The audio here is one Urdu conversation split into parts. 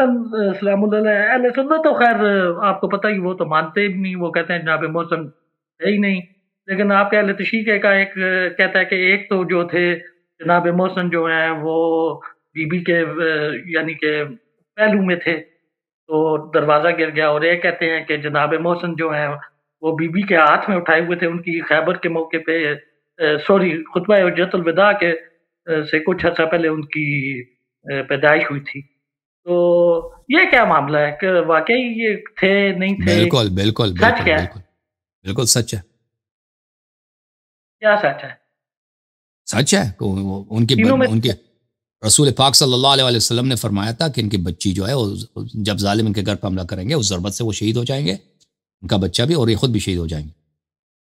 السلام علیہ اہل سنت تو خیر آپ کو پتہ ہی وہ تو مانتے بھی نہیں، وہ کہتے ہیں جناب محسن ہے ہی نہیں، لیکن آپ کے اہل تشیع کا ایک کہتا ہے کہ ایک تو جو تھے جناب محسن جو ہیں وہ بی بی کے یعنی کہ پہلو میں تھے تو دروازہ گر گیا، اور ایک کہتے ہیں کہ جناب محسن جو ہیں وہ بی بی کے ہاتھ میں اٹھائے ہوئے تھے ان کی خیبر کے موقع پہ، سوری خطبہ حجۃ الوداع کے سے کچھ عرصہ پہلے ان کی پیدائش ہوئی تھی۔ تو یہ کیا معاملہ ہے کہ واقعی یہ تھے نہیں تھے؟ بالکل بالکل سچ بالکل کیا ہے؟ بالکل بالکل سچ ہے، کیا سچ ہے؟ سچ ہے کہ تینوں میں ان کے رسول پاک صلی اللہ علیہ وسلم نے فرمایا تھا کہ ان کی بچی جو ہے جب ظالم ان کے گھر پہ حملہ کریں گے اس ضربت سے وہ شہید ہو جائیں گے، ان کا بچہ بھی اور یہ خود بھی شہید ہو جائیں گے۔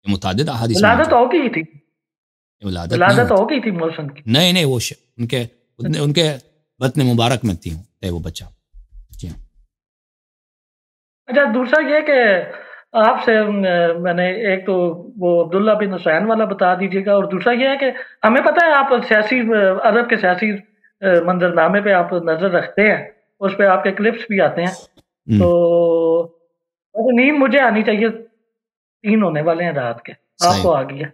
یہ متعدد احادیث میں ولادت موجود ہو گئی تھی، ہے، ولادت نہیں ولادت ہوئی ہو گئی تھی محسن کی؟ تھی، نہیں وہ ان کے بطن مبارک میں تھی وہ بچہ۔ جی ہاں۔ اچھا دوسرا یہ کہ آپ سے میں نے ایک تو وہ عبداللہ بن حسین والا بتا دیجیے گا، اور دوسرا یہ ہے کہ ہمیں پتہ ہے آپ سیاسی عرب کے سیاسی منظرنامے پہ آپ نظر رکھتے ہیں، اس پہ آپ کے کلپس بھی آتے ہیں، تو نیند مجھے آنی چاہیے 3 ہونے والے ہیں رات کے، آپ کو آ گیا۔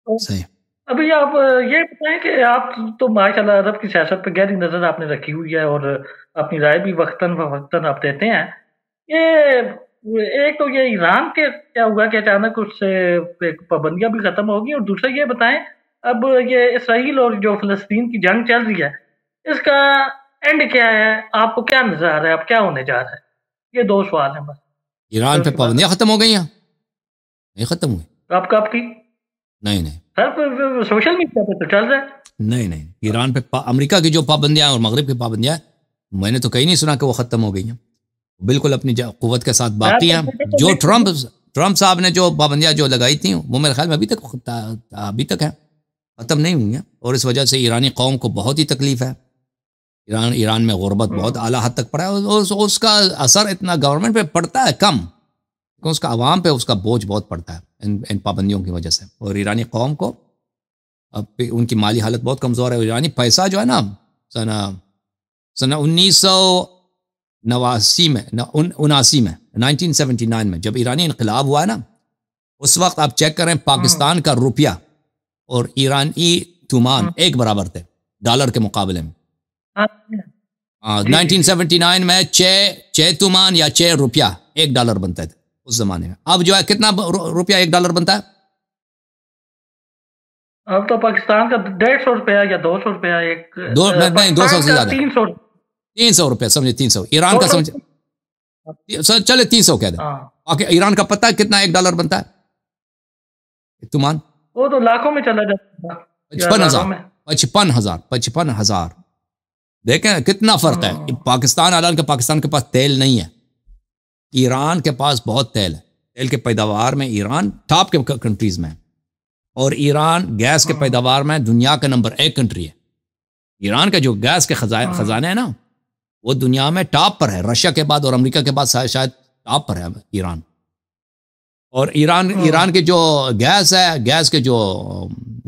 صحیح۔ ابھی آپ یہ بتائیں کہ آپ تو ماشاءاللہ عرب کی سیاست پہ گہری نظر آپ نے رکھی ہوئی ہے اور اپنی رائے بھی وقتاً فوقتاً آپ دیتے ہیں۔ یہ ایک تو یہ ایران کے کیا ہوا کہ اچانک اس سے پابندیاں بھی ختم ہوگی، اور دوسرا یہ بتائیں اب یہ اسرائیل اور جو فلسطین کی جنگ چل رہی ہے اس کا اینڈ کیا ہے؟ آپ کو کیا نظر آ رہا ہے؟ اب کیا ہونے جا رہا ہے؟ یہ 2 سوال ہیں بس۔ ایران پہ پابندیاں ختم ہو گئی ہیں؟ نہیں ختم ہوئی۔ آپ کب کی؟ نہیں سر سوشل میڈیا پہ تو چل رہا ہے۔ نہیں ایران پہ امریکہ کی جو پابندیاں اور مغرب کی پابندیاں میں نے تو کہیں نہیں سنا کہ وہ ختم ہو گئی ہیں، بالکل اپنی قوت کے ساتھ باقی ہیں۔ جو ٹرمپ صاحب نے جو پابندیاں جو لگائی تھیں وہ میرے خیال میں ابھی تک ہیں، ختم نہیں ہوئی ہیں، اور اس وجہ سے ایرانی قوم کو بہت ہی تکلیف ہے۔ ایران میں غربت بہت اعلیٰ حد تک پڑا ہے، اور اس کا اثر اتنا گورنمنٹ پہ پڑتا ہے کم، کیونکہ اس کا عوام پہ اس کا بوجھ بہت پڑتا ہے ان پابندیوں کی وجہ سے، اور ایرانی قوم کو اب ان کی مالی حالت بہت کمزور ہے۔ ایرانی پیسہ جو ہے نا سنہ 1979 میں جب ایرانی انقلاب ہوا ہے نا، اس وقت آپ چیک کریں پاکستان کا روپیہ اور ایرانی تومان ایک برابر تھے ڈالر کے مقابلے میں۔ 1979 میں 6 تومان یا 6 روپیہ $1 بنتا تھا اس زمانے میں۔ اب جو ہے کتنا روپیہ $1 بنتا ہے؟ اب تو پاکستان کا 150 روپیہ یا 200 روپیہ ایک نہیں 200 سے زیادہ 300 روپیہ سمجھے، 300 ایران کا سمجھے، چلے 300 کہہ دیں۔ ایران کا پتہ کتنا $1 بنتا ہے تومان؟ وہ تو لاکھوں میں چلا جاتا ہے، 55,000۔ دیکھیں کتنا فرق ہے۔ پاکستان حالانکہ پاکستان کے پاس تیل نہیں ہے، ایران کے پاس بہت تیل ہے، تیل کے پیداوار میں ایران ٹاپ کے کنٹریز میں ہے، اور ایران گیس کے پیداوار میں دنیا کا نمبر 1 کنٹری ہے۔ ایران کا جو گیس کے خزانے ہیں نا وہ دنیا میں ٹاپ پر ہے، رشیا کے بعد اور امریکہ کے بعد شاید ٹاپ پر ہے ایران۔ اور ایران کے جو گیس ہے، گیس کے جو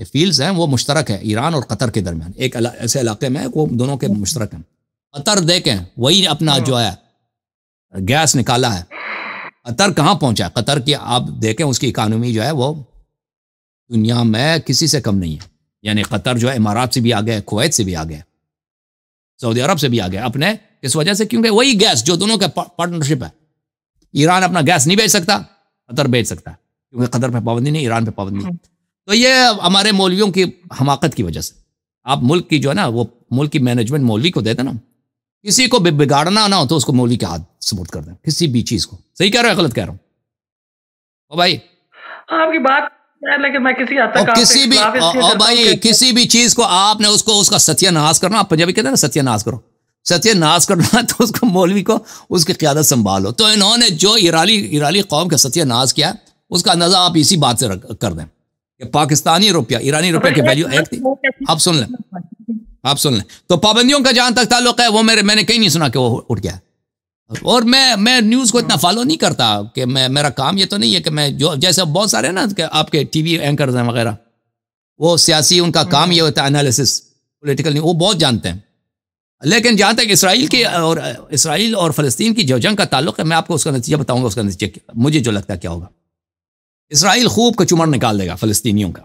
فیلڈز ہیں وہ مشترک ہے ایران اور قطر کے درمیان، ایک ایسے علاقے میں وہ دونوں کے مشترک ہیں۔ قطر دیکھیں وہی اپنا جو ہے گیس نکالا ہے، قطر کہاں پہنچا ہے؟ قطر کی آپ دیکھیں اس کی اکانومی جو ہے وہ دنیا میں کسی سے کم نہیں ہے، یعنی قطر جو ہے امارات سے بھی آگے ہے، کویت سے بھی آگے ہے، سعودی عرب سے بھی آگے اپنے، اس وجہ سے کیونکہ وہی گیس جو دونوں کا پارٹنرشپ ہے۔ ایران اپنا گیس نہیں بیچ سکتا، قطر بیچ سکتا ہے، کیونکہ قطر پہ پابندی نہیں، ایران پہ پابندی ہے۔ تو یہ ہمارے مولویوں کی حماقت کی وجہ سے، آپ ملک کی جو ہے نا وہ ملک کی مینجمنٹ مولوی کو دیتے نا، کسی کو بگاڑنا نہ ہو تو اس کو مولوی کے ہاتھ سپورٹ کر دیں، کسی بھی چیز کو۔ صحیح کہہ رہا ہوں غلط کہہ رہا ہوں؟ او بھائی آپ کی بات، لیکن میں کسی حد تک کسی بھی چیز کو آپ نے اس کا ستیہ ناش کرنا، آپ پنجابی کہتے ہیں نا ستیہ ناش کرو، ستیہ ناش کرنا تو اس کو مولوی کو اس کی قیادت سنبھالو۔ تو انہوں نے جو ایرانی قوم کا ستیہ ناش کیا اس کا اندازہ آپ اسی بات سے کر دیں کہ پاکستانی روپیہ ایرانی روپیہ کی ویلیو ایک تھی۔ آپ سن لیں تو پابندیوں کا جہاں تک تعلق ہے وہ میں نے کہیں نہیں سنا کہ وہ اٹھ گیا، اور میں نیوز کو اتنا فالو نہیں کرتا کہ میرا کام یہ تو نہیں ہے کہ میں جو جیسے بہت سارے نا کہ آپ کے ٹی وی اینکرز ہیں وغیرہ، وہ سیاسی ان کا کام یہ ہوتا ہے انالیسس، پولیٹیکل نہیں، وہ بہت جانتے ہیں، لیکن جہاں تک اسرائیل اور فلسطین کی جو جنگ کا تعلق ہے، میں آپ کو اس کا نتیجہ بتاؤں گا. اس کا نتیجہ مجھے جو لگتا ہے کیا ہوگا. اسرائیل خوب کچومر نکال دے گا فلسطینیوں کا،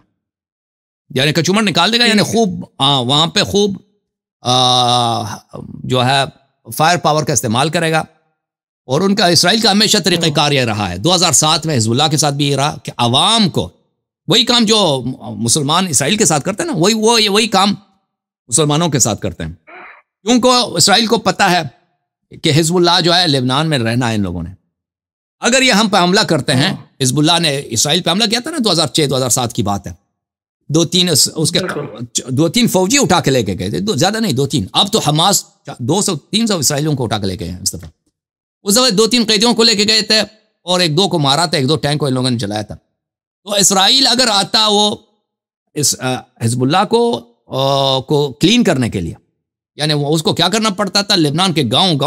یعنی کچومر نکال دے گا، یعنی خوب وہاں پہ خوب جو ہے فائر پاور کا استعمال کرے گا. اور ان کا اسرائیل کا ہمیشہ طریقہ کار یہ رہا ہے، 2007 میں حزب اللہ کے ساتھ بھی یہ رہا کہ عوام کو وہی کام جو مسلمان اسرائیل کے ساتھ کرتے ہیں نا، وہی کام مسلمانوں کے ساتھ کرتے ہیں. کیونکہ اسرائیل کو پتہ ہے کہ حزب اللہ جو ہے لبنان میں رہنا ہے ان لوگوں نے. اگر یہ ہم پہ حملہ کرتے ہیں، حزب اللہ نے اسرائیل پہ حملہ کیا تھا نا 2006-2007 کی بات ہے، 2-3 فوجی اٹھا کے لے کے گئے تھے، زیادہ نہیں 2-3. اب تو حماس 200-300 اسرائیلیوں کو اٹھا کے لے کے گئے ہیں اس دفعہ. اس دفعہ 2-3 قیدیوں کو لے کے گئے تھے اور 1-2 کو مارا تھا، 1-2 ٹینک کو ان لوگوں نے جلایا تھا. تو اسرائیل اگر آتا وہ حزب اللہ کو کلین کرنے کے لیے، یعنی وہ اس کو کیا کرنا پڑتا تھا، لبنان کے گاؤں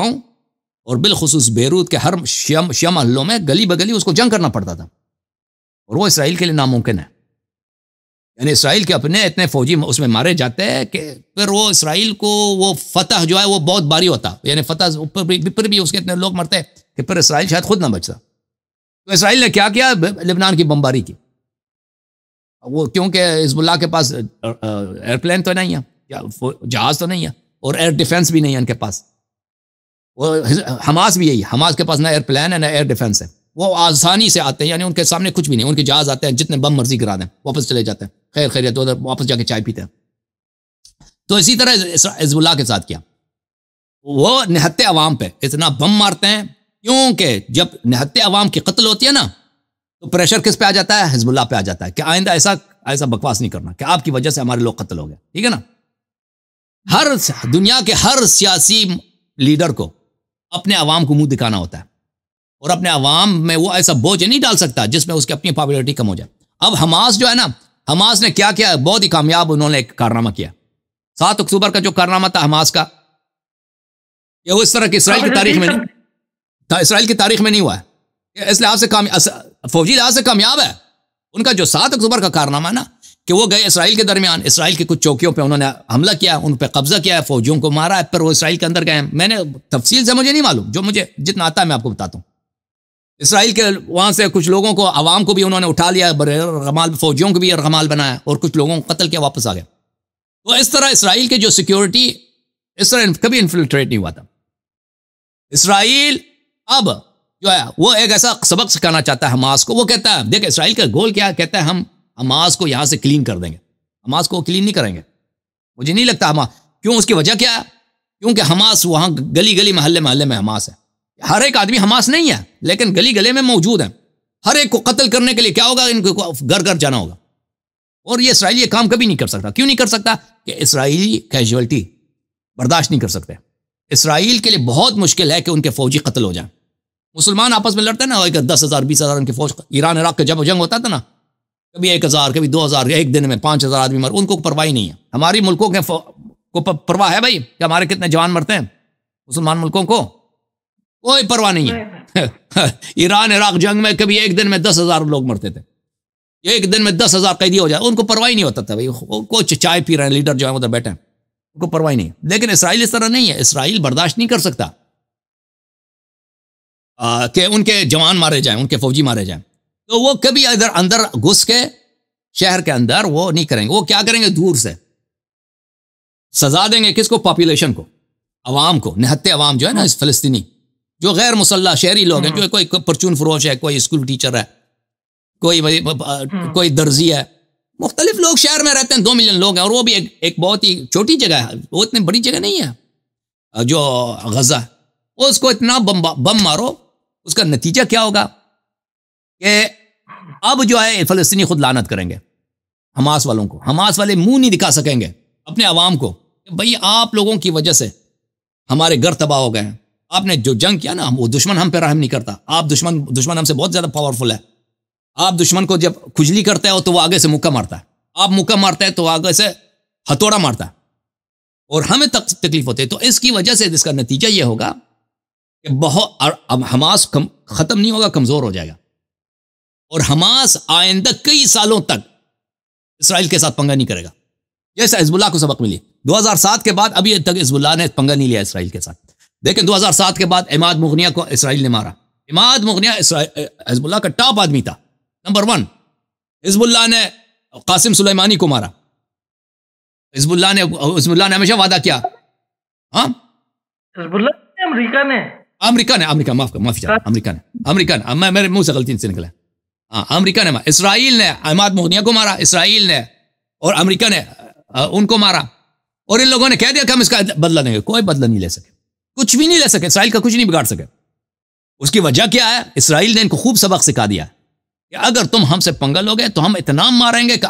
اور بالخصوص بیروت کے ہر شیعہ محلوں میں گلی بگلی اس کو جنگ کرنا پڑتا تھا. اور وہ اسرائیل کے لیے ناممکن ہے. یعنی اسرائیل کے اپنے اتنے فوجی اس میں مارے جاتے ہیں کہ پھر وہ اسرائیل کو وہ فتح جو ہے وہ بہت باری ہوتا، یعنی فتح پھر بھی اس کے اتنے لوگ مرتے کہ پھر اسرائیل شاید خود نہ بچتا. تو اسرائیل نے کیا لبنان کی بمباری کی. وہ کیونکہ حزب اللہ کے پاس ایئر پلین تو نہیں ہے، یا جہاز تو نہیں ہے، اور ایئر ڈیفنس بھی نہیں ہے ان کے پاس. وہ حماس بھی یہی، حماس کے پاس نہ ایئر پلین ہے نہ ایئر ڈیفنس ہے. وہ آسانی سے آتے ہیں، یعنی ان کے سامنے کچھ بھی نہیں، ان کے جہاز آتے ہیں جتنے بم مرضی گرا دیں واپس چلے جاتے ہیں، خیر خیریت، ادھر واپس جا کے چائے پیتے ہیں. تو اسی طرح حزب اللہ کے ساتھ کیا، وہ نہتے عوام پہ اتنا بم مارتے ہیں، کیونکہ جب نہتے عوام کی قتل ہوتی ہے نا تو پریشر کس پہ آ جاتا ہے، حزب اللہ پہ آ جاتا ہے کہ آئندہ ایسا بکواس نہیں کرنا کہ آپ کی وجہ سے ہمارے لوگ قتل ہو گئے. ٹھیک ہے نا. دنیا کے ہر سیاسی لیڈر کو اپنے عوام کو منہ دکھانا ہوتا ہے، اور اپنے عوام میں وہ ایسا بوجھ نہیں ڈال سکتا جس میں اس کی اپنی پاپولیرٹی کم ہو جائے. اب حماس جو ہے نا، حماس نے کیا کیا، بہت ہی کامیاب انہوں نے ایک کارنامہ کیا. 7 اکتوبر کا جو کارنامہ تھا حماس کا، یہ وہ اس طرح کی اسرائیل کی تاریخ میں نہیں ہوا ہے. اس لحاظ سے فوجی لحاظ سے کامیاب ہے ان کا جو 7 اکتوبر کا کارنامہ ہے نا، کہ وہ گئے اسرائیل کے درمیان، اسرائیل کی کچھ چوکیوں پہ انہوں نے حملہ کیا، ان پہ قبضہ کیا ہے، فوجیوں کو مارا ہے، پھر وہ اسرائیل کے اندر گئے. میں نے تفصیل سے مجھے نہیں معلوم، جو مجھے جتنا آتا ہے میں آپ کو بتاتا ہوں. اسرائیل کے وہاں سے کچھ لوگوں کو، عوام کو بھی انہوں نے اٹھا لیا، رمال فوجیوں کو بھی رمال بنایا، اور کچھ لوگوں کو قتل کیا، واپس آ گئے. تو اس طرح اسرائیل کے جو سیکیورٹی اس طرح کبھی انفلٹریٹ نہیں ہوا تھا. اسرائیل اب جو ہے وہ ایک ایسا سبق سکھانا چاہتا ہے حماس کو. وہ کہتا ہے، دیکھ اسرائیل کا گول کیا کہتا ہے، ہم حماس کو یہاں سے کلین کر دیں گے. حماس کو کلین نہیں کریں گے، مجھے نہیں لگتا. کیوں؟ اس کی وجہ کیا ہے؟ کیونکہ حماس وہاں گلی گلی محلے محلے میں حماس ہے. ہر ایک آدمی حماس نہیں ہے، لیکن گلی گلے میں موجود ہیں. ہر ایک کو قتل کرنے کے لیے کیا ہوگا، ان کو گھر گھر جانا ہوگا. اور یہ اسرائیل یہ کام کبھی نہیں کر سکتا. کیوں نہیں کر سکتا؟ کہ اسرائیلی کیجولٹی برداشت نہیں کر سکتے. اسرائیل کے لیے بہت مشکل ہے کہ ان کے فوجی قتل ہو جائیں. مسلمان آپس میں لڑتے ہیں نا، 10,000 20,000 ان کی فوج. ایران عراق کا جب جنگ ہوتا تھا نا، کبھی 1,000 کبھی 2,000، ایک دن میں 5,000 آدمی مر، ان کو پرواہ نہیں ہے. ہماری ملکوں کے کو پرواہ ہے بھائی کہ ہمارے کتنے جوان مرتے ہیں. مسلمان ملکوں کو کوئی پرواہ نہیں ہے. ایران عراق جنگ میں کبھی ایک دن میں 10,000 لوگ مرتے تھے، ایک دن میں 10,000 قیدی ہو جائے، ان کو پرواہ نہیں ہوتا تھا بھائی. کوئی چائے پی رہے ہیں، لیڈر جو ہے ادھر بیٹھے ہیں، ان کو پرواہ نہیں. لیکن اسرائیل اس طرح نہیں ہے. اسرائیل برداشت نہیں کر سکتا کہ ان کے جوان مارے جائیں، ان کے فوجی مارے جائیں. تو وہ کبھی ادھر اندر گھس کے شہر کے اندر وہ نہیں کریں گے. وہ کیا کریں گے، دور سے سزا دیں گے. کس کو؟ پاپولیشن کو، عوام کو. نہتے عوام جو ہے نا اس فلسطینی، جو غیر مسلح شہری لوگ ہیں، جو کوئی پرچون فروش ہے، کوئی اسکول ٹیچر ہے، کوئی درزی ہے، مختلف لوگ شہر میں رہتے ہیں. 2 ملین لوگ ہیں، اور وہ بھی ایک بہت ہی چھوٹی جگہ ہے، وہ اتنی بڑی جگہ نہیں ہے جو غزہ. اس کو اتنا بم مارو، اس کا نتیجہ کیا ہوگا کہ اب جو ہے فلسطینی خود لعنت کریں گے حماس والوں کو. حماس والے منہ نہیں دکھا سکیں گے اپنے عوام کو کہ بھئی آپ لوگوں کی وجہ سے ہمارے گھر تباہ ہو گئے ہیں. آپ نے جو جنگ کیا نا، وہ دشمن ہم پہ رحم نہیں کرتا. آپ دشمن ہم سے بہت زیادہ پاورفل ہے. آپ دشمن کو جب کھجلی کرتے ہو تو وہ آگے سے مکہ مارتا ہے، آپ مکہ مارتے ہیں تو آگے سے ہتھوڑا مارتا ہے، اور ہمیں تکلیف ہوتی ہے. تو اس کی وجہ سے اس کا نتیجہ یہ ہوگا کہ اب حماس ختم نہیں ہوگا، کمزور ہو جائے گا. اور حماس آئندہ کئی سالوں تک اسرائیل کے ساتھ پنگا نہیں کرے گا. جیسے حزب اللہ کو سبق ملی. 2007 کے بعد ابھی تک حزب اللہ نے پنگا نہیں لیا اسرائیل کے ساتھ. دیکھیں 2007 کے بعد عماد مغنیہ کو اسرائیل نے مارا. عماد مغنیہ حزب اللہ کا ٹاپ آدمی تھا، نمبر 1. حزب اللہ نے قاسم سلیمانی کو مارا. حزب اللہ نے ہمیشہ وعدہ کیا. ہاں حزب اللہ نے امریکہ نے میرے منہ سے غلطی سے نکلا. ہاں امریکہ نے اسرائیل نے عماد مغنیہ کو مارا، اسرائیل نے اور امریکہ نے ان کو مارا، اور ان لوگوں نے کہہ دیا کہ ہم اس کا بدلہ لیں گے. کوئی بدلہ نہیں لے سکے، کچھ بھی نہیں لے سکے. اسرائیل کا کچھ نہیں بگاڑ سکے. اس کی وجہ کیا ہے؟ اسرائیل نے ان کو خوب سبق سکھا دیا کہ اگر تم ہم سے پنگا لوگے تو ہم اتنا ماریں گے کہ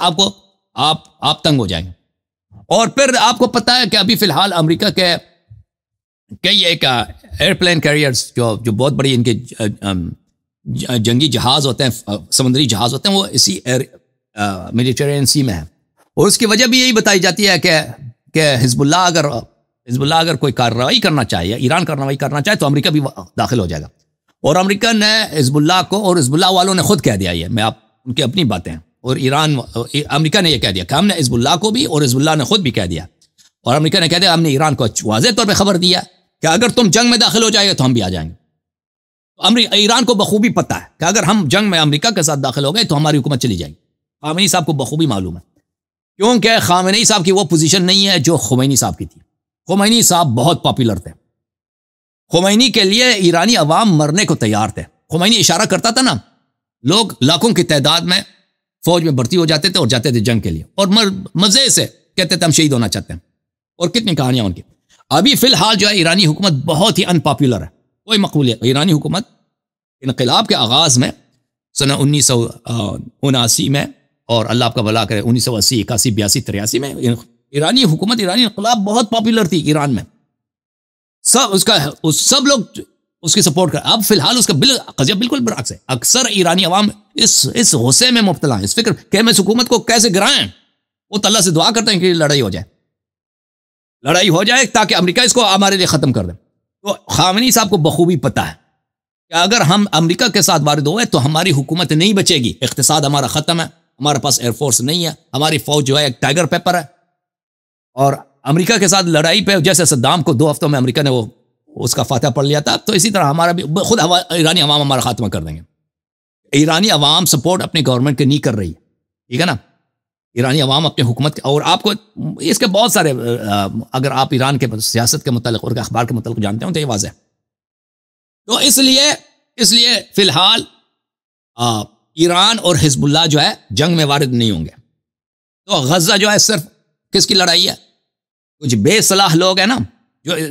آپ تنگ ہو جائیں گے. اور پھر آپ کو پتا ہے کہ ابھی فی الحال امریکہ کے کئی ایک ایئرپلین کیریئرز جو بہت بڑی ان کے جنگی جہاز ہوتے ہیں، سمندری جہاز ہوتے ہیں، وہ اسی میڈیٹرینین سی میں ہے. اور اس کی وجہ بھی یہی بتائی جاتی ہے کہ حزب اللہ اگر کوئی کارروائی کرنا چاہے یا ایران کارروائی کرنا چاہے تو امریکہ بھی داخل ہو جائے گا. اور امریکہ نے حزب اللہ کو، اور حزب اللہ والوں نے خود کہہ دیا یہ، میں آپ ان کی اپنی باتیں ہیں، اور امریکہ نے یہ کہہ دیا کہ ہم نے حزب اللہ کو بھی اور حزب اللہ نے خود بھی کہہ دیا، اور امریکہ نے کہہ دیا ہم نے ایران کو واضح طور پہ خبر دیا کہ اگر تم جنگ میں داخل ہو جائے گے تو ہم بھی آ جائیں گے. ایران کو بخوبی پتہ ہے کہ اگر ہم جنگ میں امریکہ کے ساتھ داخل ہو گئے تو ہماری حکومت چلی جائے گی. خامنئی صاحب کو بخوبی معلوم ہے، کیونکہ خامنئی صاحب کی وہ پوزیشن نہیں ہے جو خمینی صاحب کی تھی. خمینی صاحب بہت پاپولر تھے. خمینی کے لیے ایرانی عوام مرنے کو تیار تھے. خمینی اشارہ کرتا تھا نا، لوگ لاکھوں کی تعداد میں فوج میں بھرتی ہو جاتے تھے اور جاتے تھے جنگ کے لیے، اور مزے سے کہتے تھے ہم شہید ہونا چاہتے ہیں. اور کتنی کہانیاں ان کی. ابھی فی الحال جو ہے ایرانی حکومت بہت ہی ان پاپولر ہے، کوئی مقبول ہے. ایرانی حکومت انقلاب کے آغاز میں سنہ 1979 میں، اور اللہ آپ کا بھلا کرے 1980 81 82 83 میں ایرانی حکومت، ایرانی انقلاب بہت پاپولر تھی ایران میں. سب لوگ اس کی سپورٹ کر. اب فی الحال اس کا قضیہ بالکل برعکس ہے. اکثر ایرانی عوام اس غصے میں مبتلا ہیں، اس فکر کہ ہم اس حکومت کو کیسے گرائیں. وہ اللہ سے دعا کرتے ہیں کہ لڑائی ہو جائے تاکہ امریکہ اس کو ہمارے لیے ختم کر دے. تو خامنئی صاحب کو بخوبی پتہ ہے کہ اگر ہم امریکہ کے ساتھ وارد ہوئے تو ہماری حکومت نہیں بچے گی. اقتصاد ہمارا ختم ہے، ہمارے پاس ایئر فورس نہیں ہے، ہماری فوج جو ہے ایک ٹائیگر پیپر ہے. اور امریکہ کے ساتھ لڑائی پہ جیسے صدام کو 2 ہفتوں میں امریکہ نے اس کا فاتحہ پڑھ لیا تھا، تو اسی طرح ہمارا بھی خود ایرانی عوام ہمارا خاتمہ کر دیں گے. ایرانی عوام سپورٹ اپنی گورنمنٹ کے نہیں کر رہی، ٹھیک ہے نا. ایرانی عوام اپنی حکومت کے، اور آپ کو اس کے بہت سارے، اگر آپ ایران کے سیاست کے متعلق اور اخبار کے متعلق جانتے ہوں تو یہ واضح ہے. تو اس لیے فی الحال ایران اور حزب اللہ جو ہے جنگ میں وارد نہیں ہوں گے. تو غزہ جو ہے صرف کس کی لڑائی ہے؟ کچھ بے صلاح لوگ ہیں نا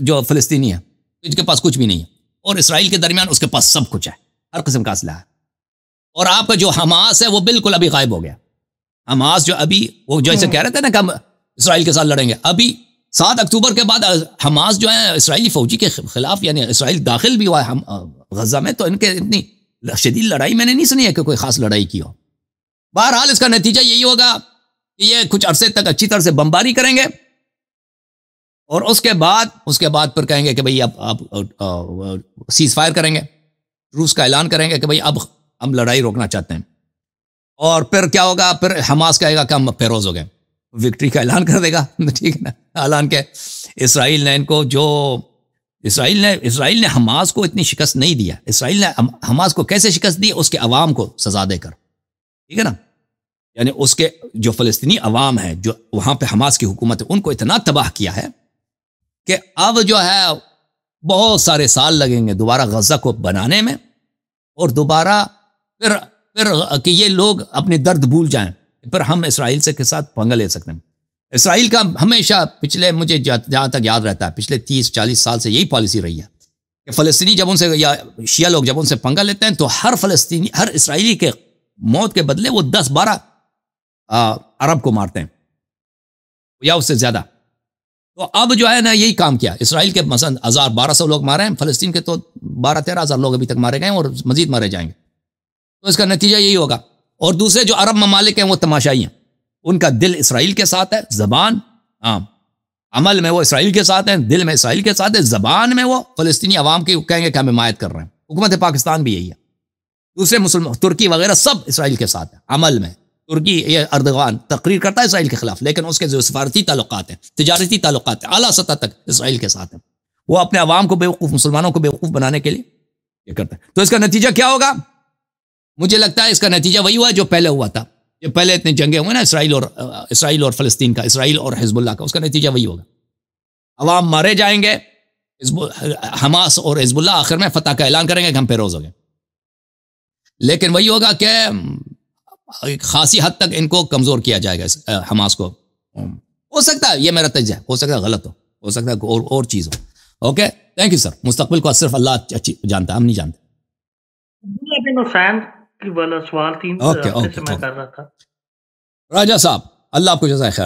جو فلسطینی ہیں، جن کے پاس کچھ بھی نہیں ہے، اور اسرائیل کے درمیان اس کے پاس سب کچھ ہے، ہر قسم کا اسلحہ ہے. اور آپ کا جو حماس ہے وہ بالکل ابھی غائب ہو گیا. حماس جو ابھی وہ جو ایسے کہہ رہے تھے نا کہ ہم اسرائیل کے ساتھ لڑیں گے، ابھی 7 اکتوبر کے بعد حماس جو ہے اسرائیلی فوجی کے خلاف، یعنی اسرائیل داخل بھی ہوا ہے غزہ میں، تو ان کے اتنی شدید لڑائی میں نے نہیں سنی ہے کہ کوئی خاص لڑائی کی ہو. بہرحال اس کا نتیجہ یہی ہوگا کہ یہ کچھ عرصے تک اچھی طرح سے بمباری کریں گے، اور اس کے بعد پھر کہیں گے کہ بھئی اب سیز فائر کریں گے، روس کا اعلان کریں گے کہ بھئی اب ہم لڑائی روکنا چاہتے ہیں. اور پھر کیا ہوگا؟ پھر حماس کہے گا کہ ہم فیروز ہو گئے، وکٹری کا اعلان کر دے گا، ٹھیک ہے نا. اعلان کہ اسرائیل نے حماس کو اتنی شکست نہیں دیا. اسرائیل نے حماس کو کیسے شکست دی؟ اس کے عوام کو سزا دے کر، ٹھیک ہے نا. یعنی اس کے جو فلسطینی عوام ہے، جو وہاں پہ حماس کی حکومت ہے، ان کو اتنا تباہ کیا ہے کہ اب جو ہے بہت سارے سال لگیں گے دوبارہ غزہ کو بنانے میں، اور دوبارہ پھر کہ یہ لوگ اپنے درد بھول جائیں، پھر ہم اسرائیل سے کے ساتھ پنگا لے سکتے ہیں. اسرائیل کا ہمیشہ مجھے جہاں تک یاد رہتا ہے پچھلے 30-40 سال سے یہی پالیسی رہی ہے کہ فلسطینی جب ان سے، یا شیعہ لوگ جب ان سے پنگا لیتے ہیں، تو ہر اسرائیلی کے موت کے بدلے وہ 10-12 عرب کو مارتے ہیں یا اس سے زیادہ. تو اب جو ہے نا یہی کام کیا اسرائیل کے، مثلا 1200 لوگ مارے ہیں، فلسطین کے تو 12-13 ہزار لوگ ابھی تک مارے گئے ہیں اور مزید مارے جائیں گے. تو اس کا نتیجہ یہی ہوگا. اور دوسرے جو عرب ممالک ہیں وہ تماشائی ہیں، ان کا دل اسرائیل کے ساتھ ہے، زبان عمل میں وہ اسرائیل کے ساتھ ہیں، دل میں اسرائیل کے ساتھ ہے، زبان میں وہ فلسطینی عوام کی کہیں گے کہ ہم حمایت کر رہے ہیں. حکومت پاکستان بھی یہی ہے، دوسرے مسلمان، ترکی وغیرہ سب اسرائیل کے ساتھ ہیں عمل میں، ترکی یہ اردوغان تقریر کرتا ہے اسرائیل کے خلاف، لیکن اس کے جو سفارتی تعلقات ہیں، تجارتی تعلقات ہیں، اعلیٰ سطح تک اسرائیل کے ساتھ ہیں، وہ اپنے عوام کو بیوقوف، مسلمانوں کو بیوقوف بنانے کے لیے یہ کرتا ہے۔ تو اس کا نتیجہ کیا ہوگا؟ مجھے لگتا ہے اس کا نتیجہ وہی ہوا جو پہلے ہوا تھا، یہ پہلے اتنے جنگیں ہوئے نا اسرائیل اور فلسطین کا، اسرائیل اور حزب اللہ کا، اس کا نتیجہ وہی ہوگا، عوام مارے جائیں گے، حماس اور حزب اللہ آخر میں فتح کا اعلان کریں گے کہ ہم پیروز ہو گئے، لیکن وہی ہوگا کہ خاصی حد تک ان کو کمزور کیا جائے گا، حماس کو۔ ہو سکتا ہے یہ میرا تجزیہ ہے، ہو سکتا ہے غلط ہو سکتا ہے اور چیز ہو۔ Okay, thank you sir. مستقبل کو صرف اللہ جانتا ہے، ہم نہیں جانتے۔ بن حسین کی والا سوال 3 ہفتے سے میں کر رہا تھا۔ راجہ صاحب، اللہ آپ کو جزائے خیر۔